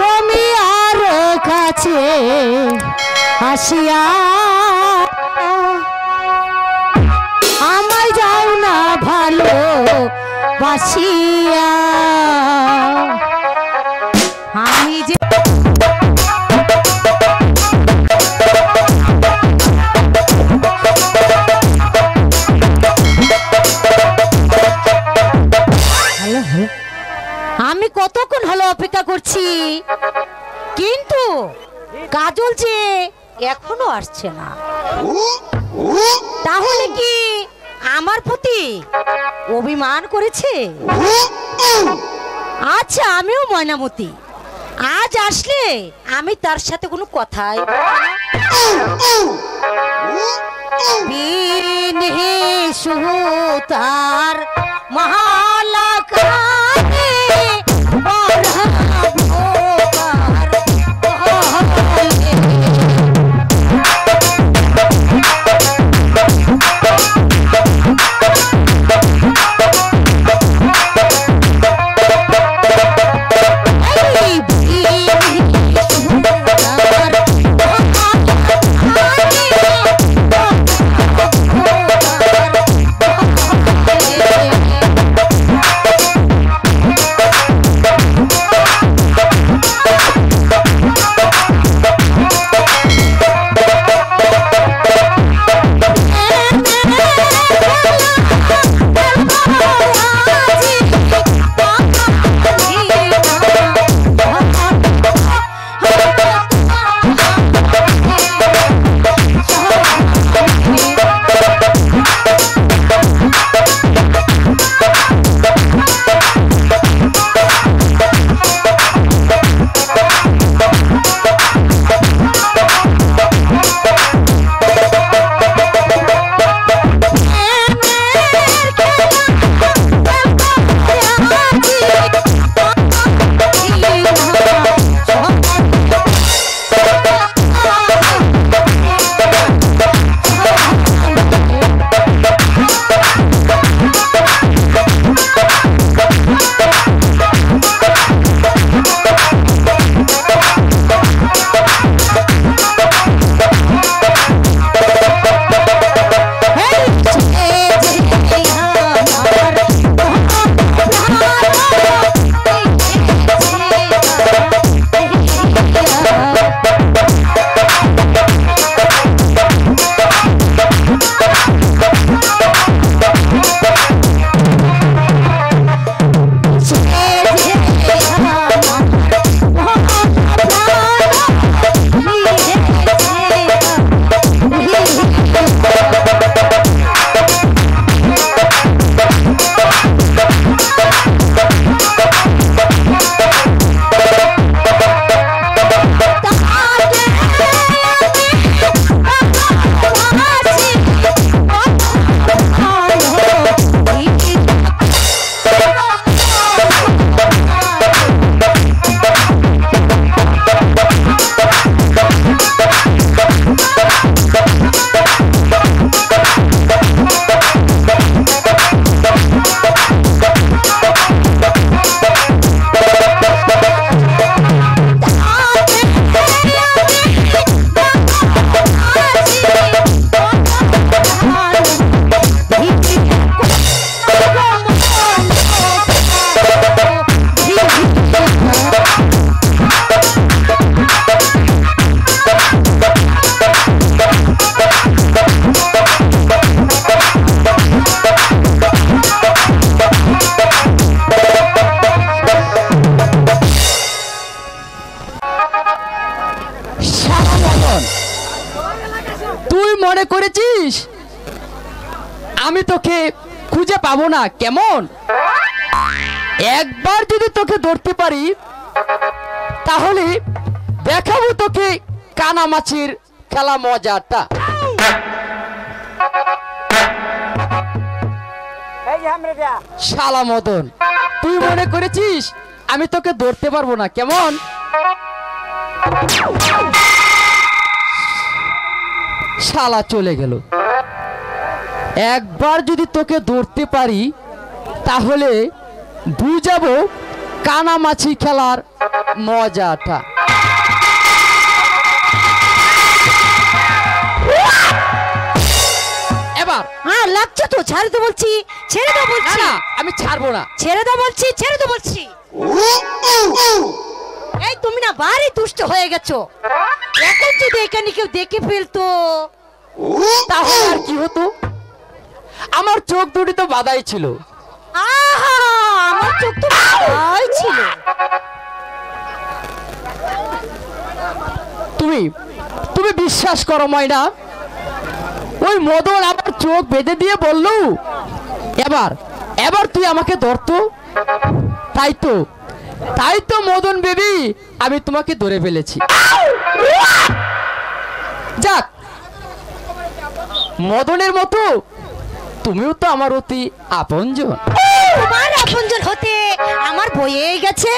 তুমি আর কাছে আসিয়া আমায় যাও না ভালো বাসিয়া আমি যে আমি কতক্ষণ হলো অপেক্ষা করছি কিন্তু কাজল যে এখনো আসছে না তাহলে কি আমার প্রতি অভিমান করেছে আচ্ছা আমিও ময়নামতি আজ আসলে আমি তার সাথে কোনো কথাই বিনহে সুতার মহালা কানে মনে করেছিস আমি তোকে খুঁজে পাবো না কেমন? একবার যদি তোকে ধরতে পারি তাহলে দেখাবো তোকে কানামাছির খেলা মজাটা। শালা মদন, তুই মনে করেছিস আমি তোকে ধরতে পারবো না কেমন? শালা চলে গেল। একবার যদি তোকে ধরতে পারি তাহলে বুঝাবো কানামাছি খেলার মজাটা। এবার হ্যাঁ লাগছে তো, ছাড়ে তো বলছি, ছেড়ে দাও না বলছি, না, আমি ছাড়বো না। ছেড়ে দাও বলছি, ছেড়ে দাও বলছি। এই তুমি না ভারী দুষ্ট হয়ে গেছো, এখন যদি এখানে কেউ দেখে ফেলতো তাহলে আর কি হতো? আমার চোখ দুটি তো বাধাই ছিল। আহা, আমার চোখ তো ভয় ছিল। তুমি তুমি বিশ্বাস করো ময়না, ওই মদন আমার চোখ বেঁধে দিয়ে বলল এবার এবার তুই আমাকে ধরতো। তাই তো মদন বেবি, আমি তোমাকে ধরে ফেলেছি। যাক, মদনের মতো তুমিও তো আমার অতি আপনজন। তোমার আপনজন হতে আমার বয়ে গেছে।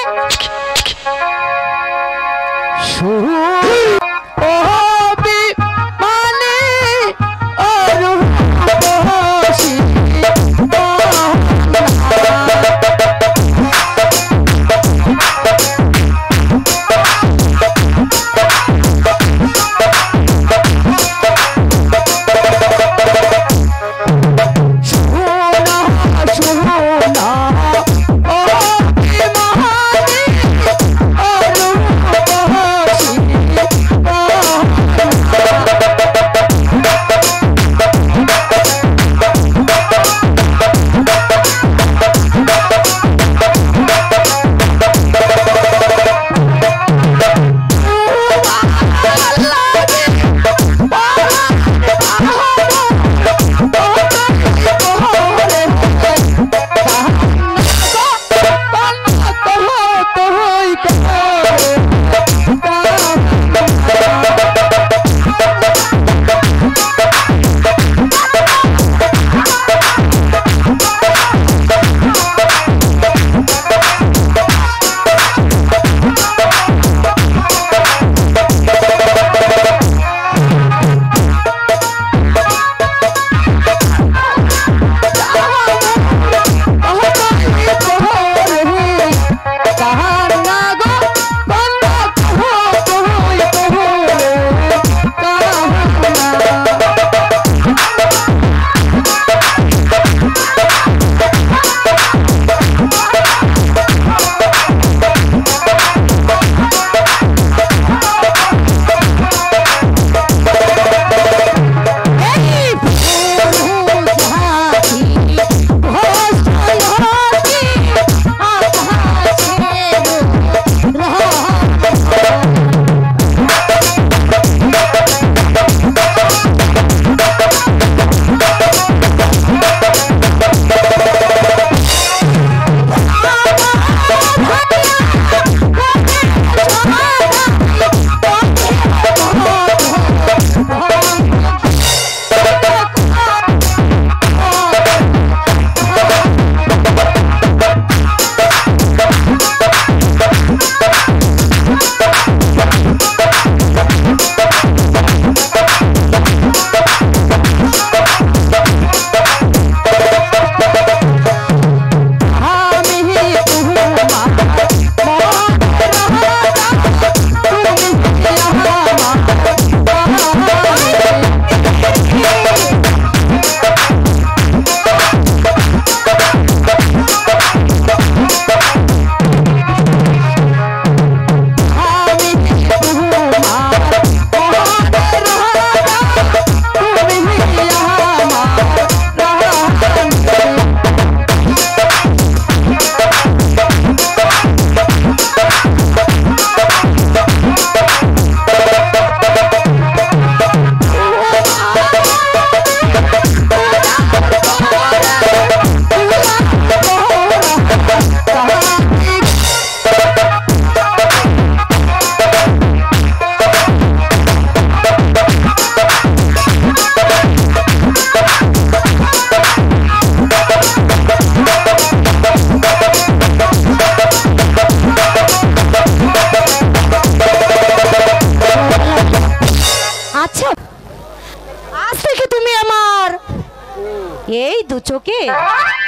এই দু চোখে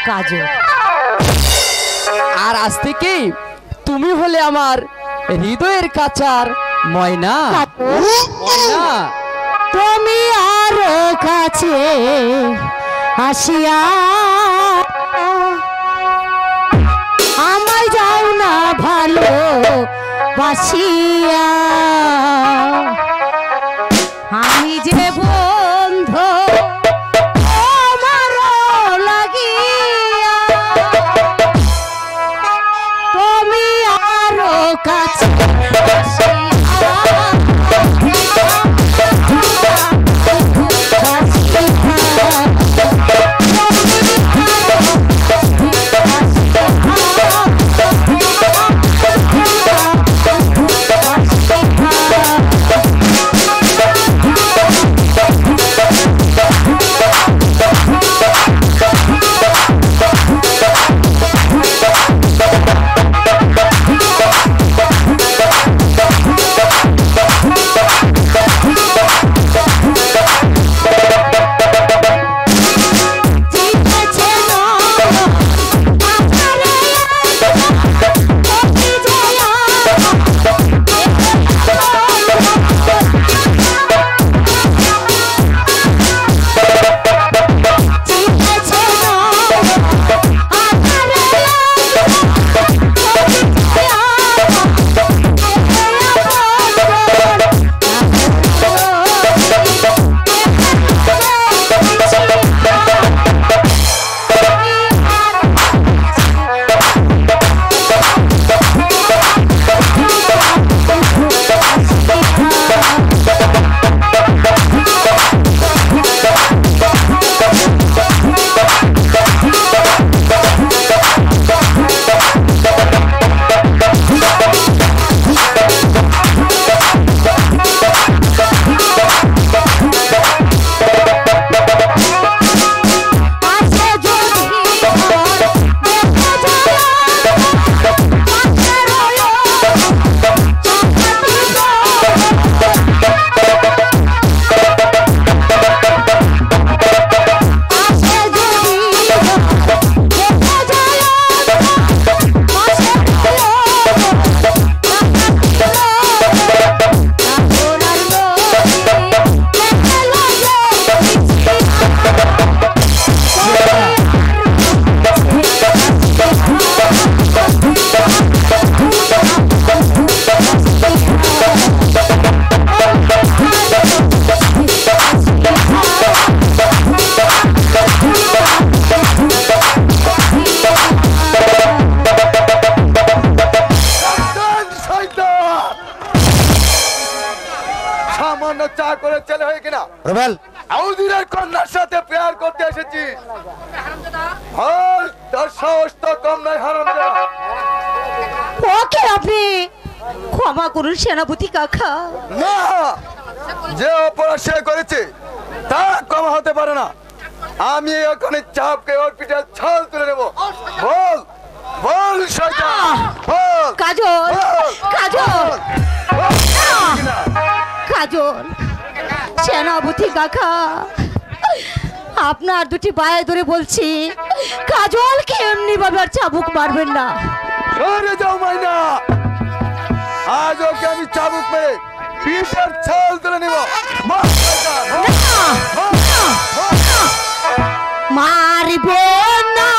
কাজল। আর আজ থেকে তুমি হলে আমার হৃদয়ের কাচার ময়না। ময়না, তুমি আর কাছে আসিয়া আমায় যাও না ভালো বাসিয়া, আমি যে বন্ধু তোমার লাগিয়া, তুমি আরো কাছে চা করে চলে হয় কিনা রুবেল আউদিরের কন্যার সাথে প্রেয়ার করতে এসেছিস আর তোর সাহস তো কম নয় হারামজাদা। ওকে আপনি ক্ষমা করুন সেনাপতি কাকা। না, যে অপরাধ সে করেছে তা ক্ষমা হতে পারে না। আমি এখানে চাপকে ওর পিঠে ছাল তুলে নেব। বল বল শয়তান বল। কাজল কাজল বল কিনা কাজল, সেনাপতি কাকা আপনার দুটি পায়ে ধরে বলছি কাজলকে এমনি ভাবে আর চাবুক মারবেন না। সরে যাও মাইনা, আজ ওকে আমি চাবুক মেরে পিঠের ছাল তুলে নেব। মার শয়তান, মারবে না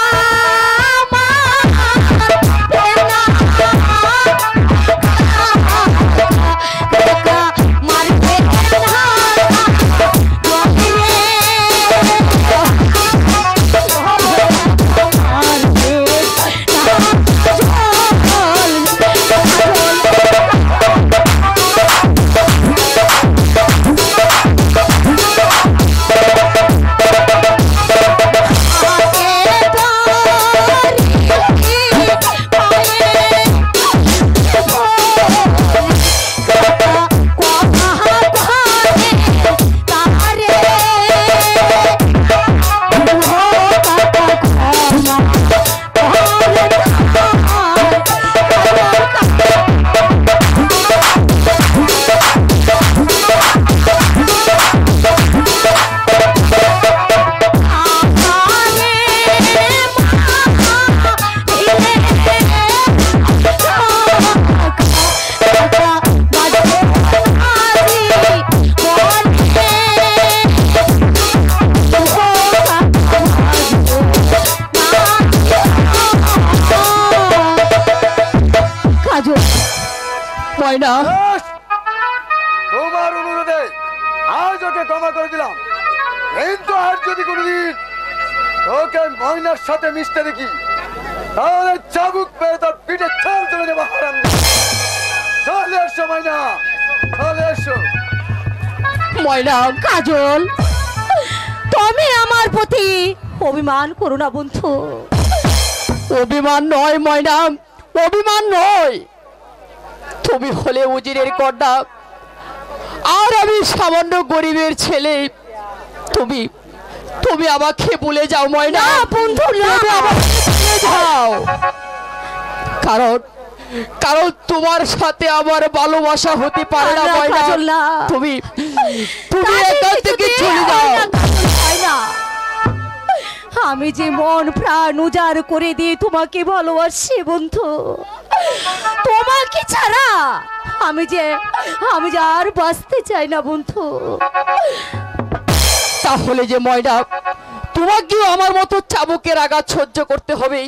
ময়না বেশ, তোমার অনুরোধে আজ ওকে ক্ষমা করে দিলাম, কিন্তু আর যদি কোনোদিন ওকে ময়নার সাথে মিশতে দেখি তাহলে চাবুক পেয়ে তার পিঠে ছাল চলে যাবো হারাম। চলে এসো ময়না, চলে এসো। ময়না কাজল, তুমি আমার প্রতি অভিমান করো না বন্ধু। অভিমান নয় ময়না, অভিমান নয়। তুমি হলে উজিরের কন্যা আর আমি সামান্য গরিবের ছেলে। তুমি তুমি আমাকে ভুলে যাও ময়না। না বন্ধু, না। তুমি আমাকে ভুলে যাও। কারণ কারণ তোমার সাথে আমার ভালোবাসা হতে পারে না না, ময়না। কাজল, না। তুমি তুমি তাদের এখান থেকে কিছুতেই চলে হয় যাও। না, কাজল, হয় না। আমি যে মন প্রাণ উজাড় করে দিয়ে তোমাকে ভালোবাসি বন্ধু, তোমাকে ছাড়া আমি যে আর বাঁচতে চাই না বন্ধু। তাহলে যে ময়না তোমাকেও আমার মতো চাবুকের আঘাত সহ্য করতে হবে।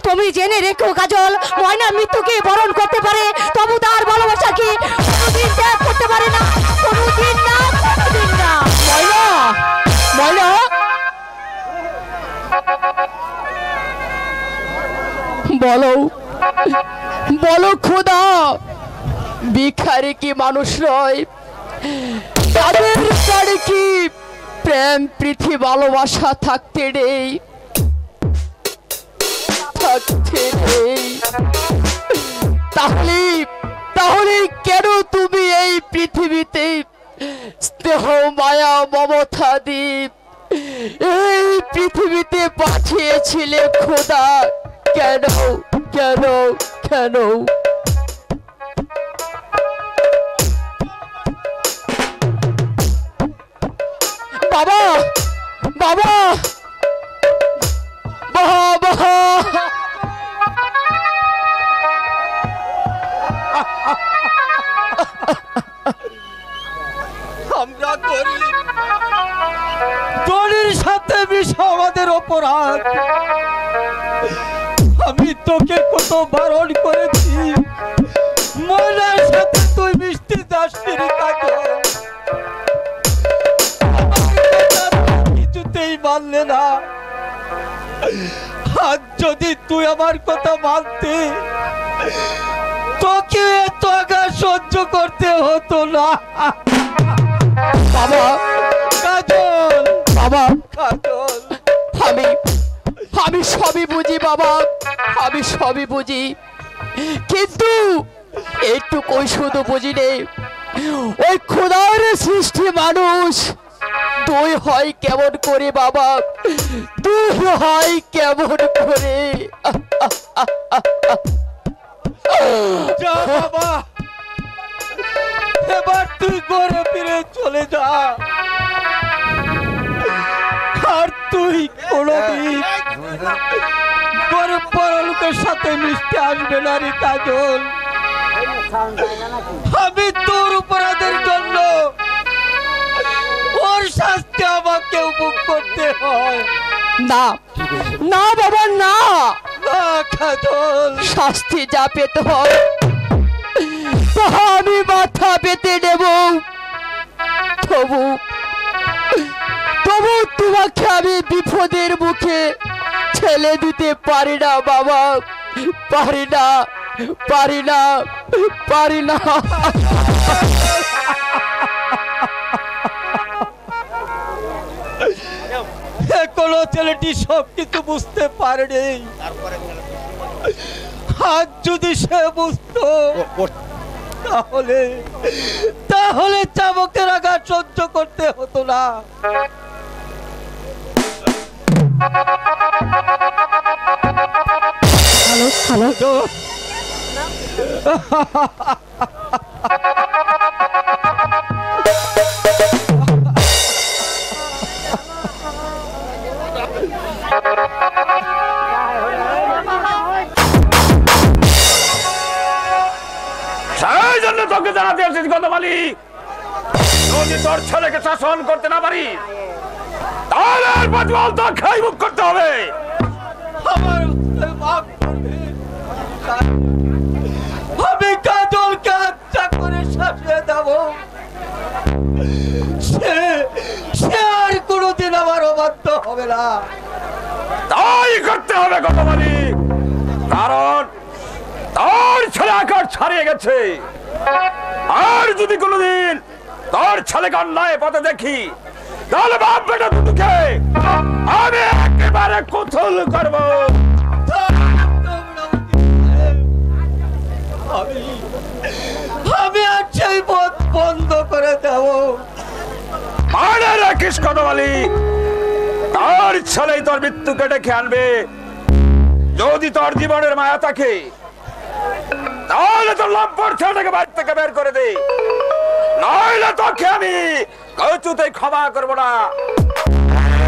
তুমি জেনে রেখো কাজল, ময়না মৃত্যুকে বরণ করতে পারে, তবু তার ভালোবাসাকে কোনোদিন ত্যাগ করতে পারে না, কোনোদিন না, কোনোদিন না। ময়না ময়না বলো বলো খোদা, ভিখারি কি মানুষ নয়? তাদের প্রাণে কি প্রেম প্রীতি ভালোবাসা থাকতে নেই? থাকতে নেই। তাহলে তাহলে কেন তুমি এই পৃথিবীতে স্নেহ মায়া মমতা দ্বীপ এই পৃথিবীতে পাঠিয়েছিলে খোদা? কেন কেন কেন? বাবা বাবা বাবা আমরা গরিব, দলির সাথে মিশা আমাদের অপরাধ। আমি তোকে কত বারণ করেছি, ময়নার সাথে তুই মিশতে যাসনি রে কাজল। কিছুতেই মানলে না। আজ যদি তুই আমার কথা মানতে, তোকে এত আঘাত সহ্য করতে হতো না। বাবা কাজল, বাবা কাজল, আমি আমি সবই বুঝি বাবা, আমি সবই বুঝি, কিন্তু এইটুকুই শুধু বুঝি নে, ওই খোদার সৃষ্টি মানুষ তুই হয় কেমন করে বাবা, তুই হয় কেমন করে? যা বাবা, এবার তুই ঘরে ফিরে চলে যা। আর তুই কোনদিন গরিব বড় লোকের সাথে মিশতে আসবে না রে কাজল। আমি তোর অপরাধের জন্য ওর শাস্তি আমাকে উপভোগ করতে হয়। না না বাবা না, না কাজল, শাস্তি যা পেতে হয় তা আমি মাথা পেতে নেব, তবু তবু তোমাকে আমি বিপদের মুখে ঠেলে দিতে পারি না বাবা, পারি না পারি না পারি না। এখনো ছেলেটি সবকিছু বুঝতে পারেনি। আজ যদি সে বুঝতো তাহলে তাহলে চাবকের আঘাত সহ্য করতে হতো না। হ্যালো হ্যালো, সেই জন্য তোকে জানাতে এসেছি গন্ধমালি, যদি তোর ছেলেকে শাসন করতে না পারি তাহলে এর প্রতিফল তো খাই মুখ করতে হবে। আমার মাফ করবে, হবে না। তাই করতে হবে কতমালি, কারণ তোর ছেলে আকার ছাড়িয়ে গেছে। আর যদি কোনোদিন তোর ছেলেকে অন্যায় পথে দেখি, তাহলে বাপ বেটা দুটোকে আমি একেবারে কুথল করবো। আমি আর সেই পথ বন্ধ করে দেব। মনে রাখিস কতমালি, তোর ছেলেই তোর মৃত্যুকে ডেকে আনবে। যদি তোর জীবনের মায়া থাকে, তাহলে তোর লম্পট ছেলেটাকে বাড়ি থেকে বের করে দে, নইলে তোকে আমি কচুতে ক্ষমা করবো না।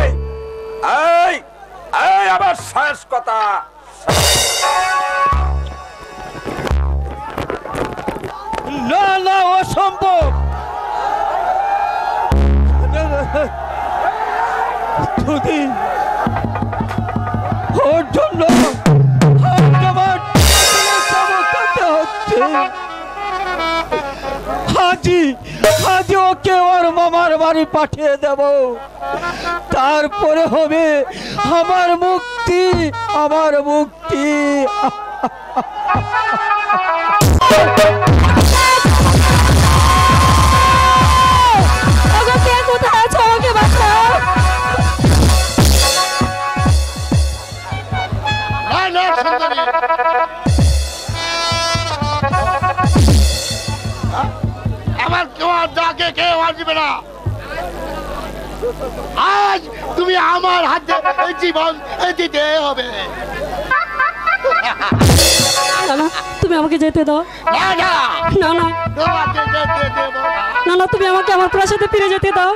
এই, এই, এই আমার শেষ কথা। না না, অসম্ভব। যদি ওর জন্য আমার চমকাতে হচ্ছে, আজই ওকে ওর মামার বাড়ি পাঠিয়ে দেব। তারপরে হবে আমার মুক্তি, আমার মুক্তি। ওগো, কে কোথায় আছো? আমাকে বাঁচাও। না সুন্দরী, আমার কেউ আর ডাকে কেউ আসবে না। আজ তুমি আমার হাতে এই জীবন দিতে হবে। না না, তুমি আমাকে যেতে দাও। না না, না না, তোমাকে যেতে দেব না। না না, তুমি আমাকে আমার প্রাসাদে ফিরে যেতে দাও।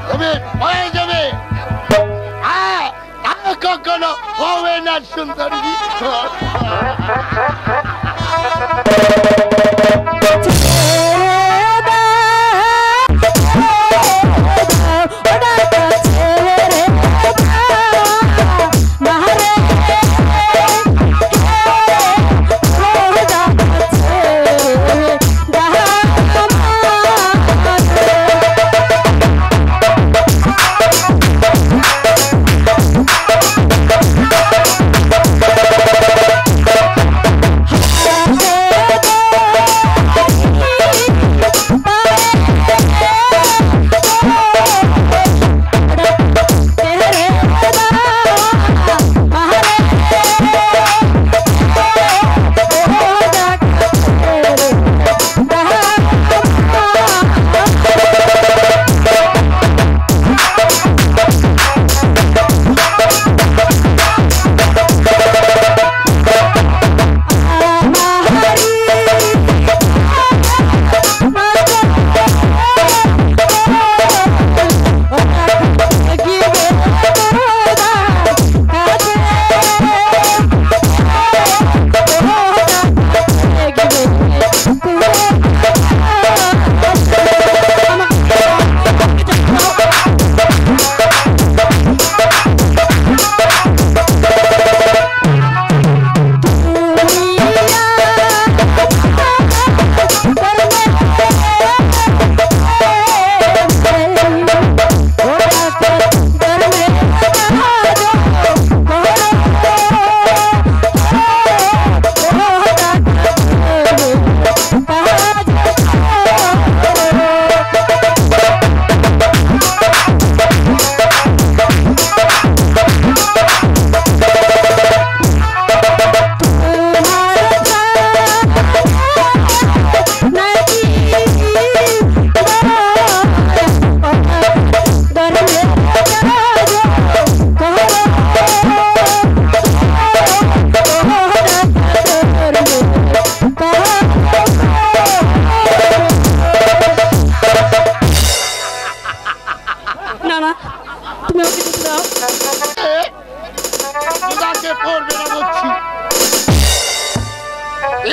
তুমি হয়ে যাবে। হ্যাঁ, আর কখনো হবে না সুন্দরী।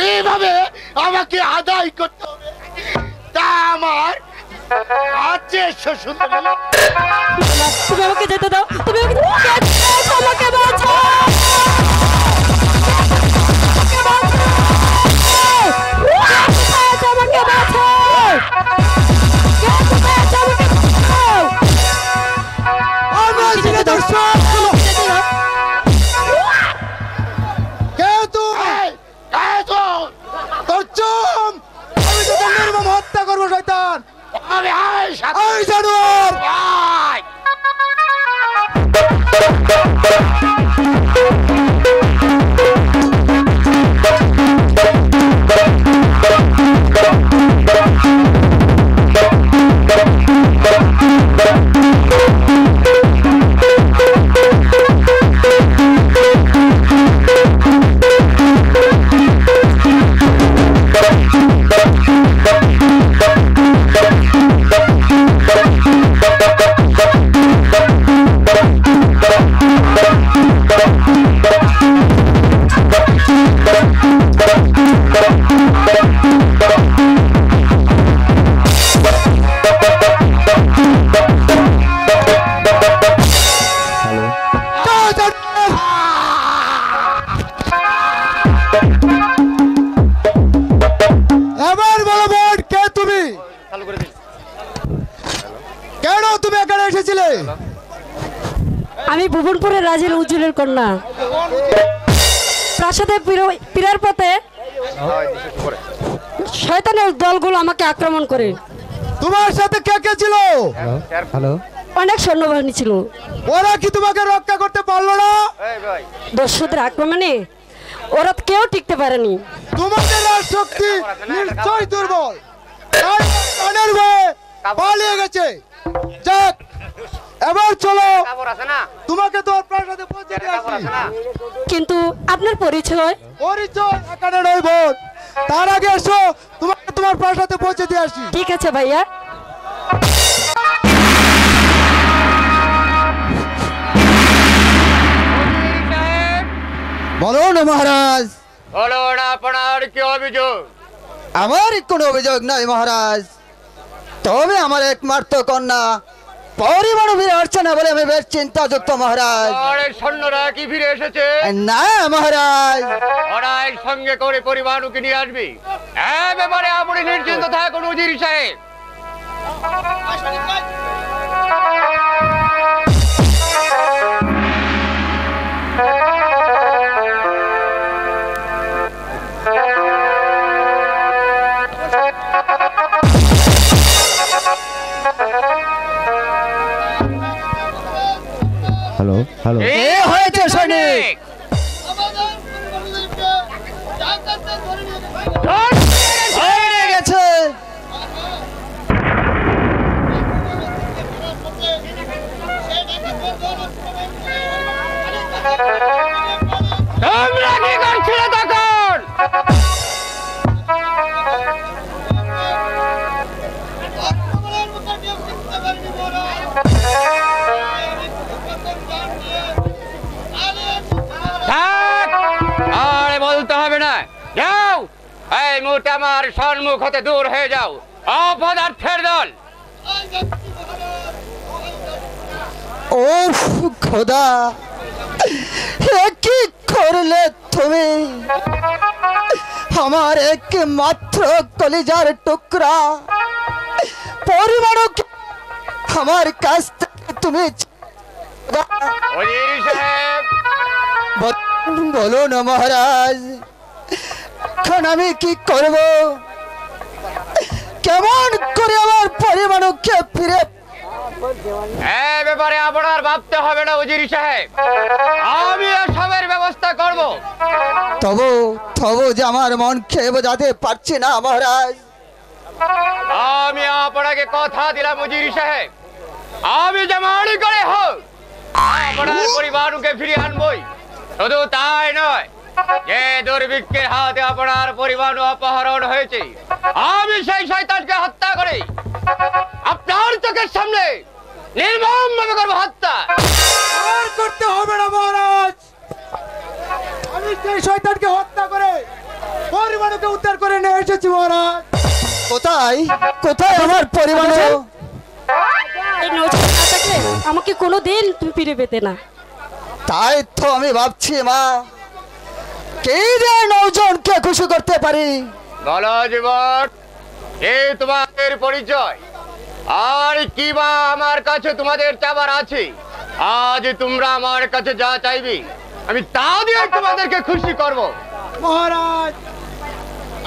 এইভাবে আমাকে আদায় করতে হবে, তা আমার আছে সুন্দরী। তুমি আমাকে যেতে দাও, তুমি আমাকে বাঁচাও। আমাকে বাঁচাও। আমি ভুবনপুরের রাজের উজ্জ্বলের কন্যা। প্রাসাদে ফেরার পথে শয়তানের দলগুলো আমাকে আক্রমণ করে। তোমার সাথে কে কে ছিল? অনেক সৈন্যবাহিনী ছিল। ওরা কি তোমাকে রক্ষা করতে পারলো না? দস্যুদের আক্রমণে ওরা কেউ টিকতে পারেনি। তোমাদের আর শক্তি নিশ্চয় দুর্বল, তাই প্রাণের ভয়ে পালিয়ে গেছে। যাক, এবার চলো, তোমাকে তোর প্রাসাদে পৌঁছে দিয়ে আসি। কিন্তু আপনার পরিচয়? পরিচয় এখানে নয় বোন, তার আগে এসো, তোমাকে তোমার প্রাসাদে পৌঁছে দিয়ে আসি। ঠিক আছে ভাইয়া। বলুন মহারাজ। বলুন আপনার কি অভিযোগ? আমার কোনো অভিযোগ নাই মহারাজ, তবে আমার একমাত্র কন্যা পরিমাণ ফিরে আসছে না বলে আমি বেশ চিন্তাযুক্ত মহারাজ। আর এই সৈন্যরা কি ফিরে এসেছে? না মহারাজ। ওরাই সঙ্গে করে পরিবারকে নিয়ে আসবি। হ্যাঁ, ব্যাপারে আপনি নিশ্চিন্ত থাকুন উজির সাহেব। এ হয়েছে সৈনিক। ধরে গেছে। তোমরা কি করছিলে তখন? থাক, আর বলতে হবে না। যাও, এই মুহূর্তে আমার সম্মুখ হতে দূর হয়ে যাও, অপদার্থের দল। ওফ খোদা, এ কি করলে তুমি? আমার একমাত্র কলিজার টুকরা পরিমাণকে আমার কাছ থেকে তুমি উজির সাহেব, বলুন মহারাজ, এখন আমি কি করব? কেমন করে আমার পরিমাণকে ফিরে? এই ব্যাপারে আপনার ভাবতে হবে না উজির সাহেব, আমি সবের ব্যবস্থা করব। তবু যে আমার মনকে বোঝাতে পারছি না মহারাজ। আমি আপনাকে কথা দিলাম উজির সাহেব, আমি যেমন করে হোক আপনার পরিবারকে ফিরিয়ে আনবই। শুধু তাই নয়, যে দুর্ভিক্ষের হাতে আপনার পরিবার অপহরণ হয়েছে, আমি সেই শয়তানকে হত্যা করি আপনার চোখের সামনে নির্মম ভাবে করবো হত্যা। আর করতে হবে না মহারাজ, আমি সেই শয়তানকে হত্যা করে পরিবারকে উদ্ধার করে নিয়ে এসেছি মহারাজ। কোথায় কোথায় আমার পরিবার? এই নজর না থাকলে আমাকে কোনোদিন তুমি ফিরে পেতে না। তাই তো আমি ভাবছি মা, কে যে নৌজনকে খুশি করতে পারি। বলো যুবক, এই তোমাদের পরিচয় আর কি বা আমার কাছে তোমাদের চাবার আছে? আজ তোমরা আমার কাছে যা চাইবি আমি তা দিয়ে তোমাদেরকে খুশি করব। মহারাজ,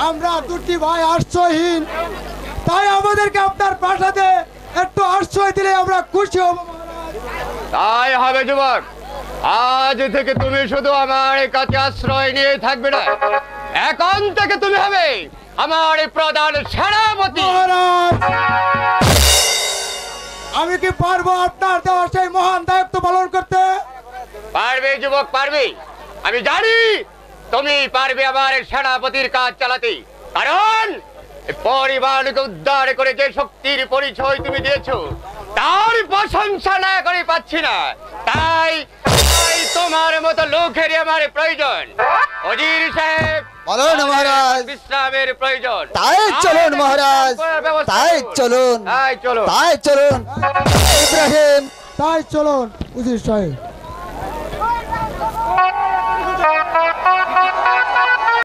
আমরা দুটি ভাই আশ্রয়হীন, তাই আমাদেরকে আপনার প্রাসাদে একটু আশ্রয় দিলে আমরা খুশি হব মহারাজ। তাই হবে যুবক, আজ থেকে তুমি শুধু আমার কাছে আশ্রয় নিয়ে থাকবে না, এখন থেকে তুমি হবে আমার প্রধান সেনাপতি। মহারাজ, আমি কি পারবো আপনার দেওয়া সেই মহান দায়িত্ব পালন করতে? পারবে যুবক, পারবে। আমি জানি তুমি পারবে আমার সেনাপতির কাজ চালাতে, কারণ পরিবারকে উদ্ধার করে যে শক্তির পরিচয় তুমি দিয়েছো তার প্রশংসা না করে পাচ্ছি না। তাই তোমার মতো লোকেরই আমার প্রয়োজন। উজির সাহেব, বলুন মহারাজ। বিশ্রামের প্রয়োজন। তাই চলুন মহারাজ, তাই চলুন, তাই চলো, তাই চলুন ইব্রাহিম, তাই চলুন উজির সাহেব।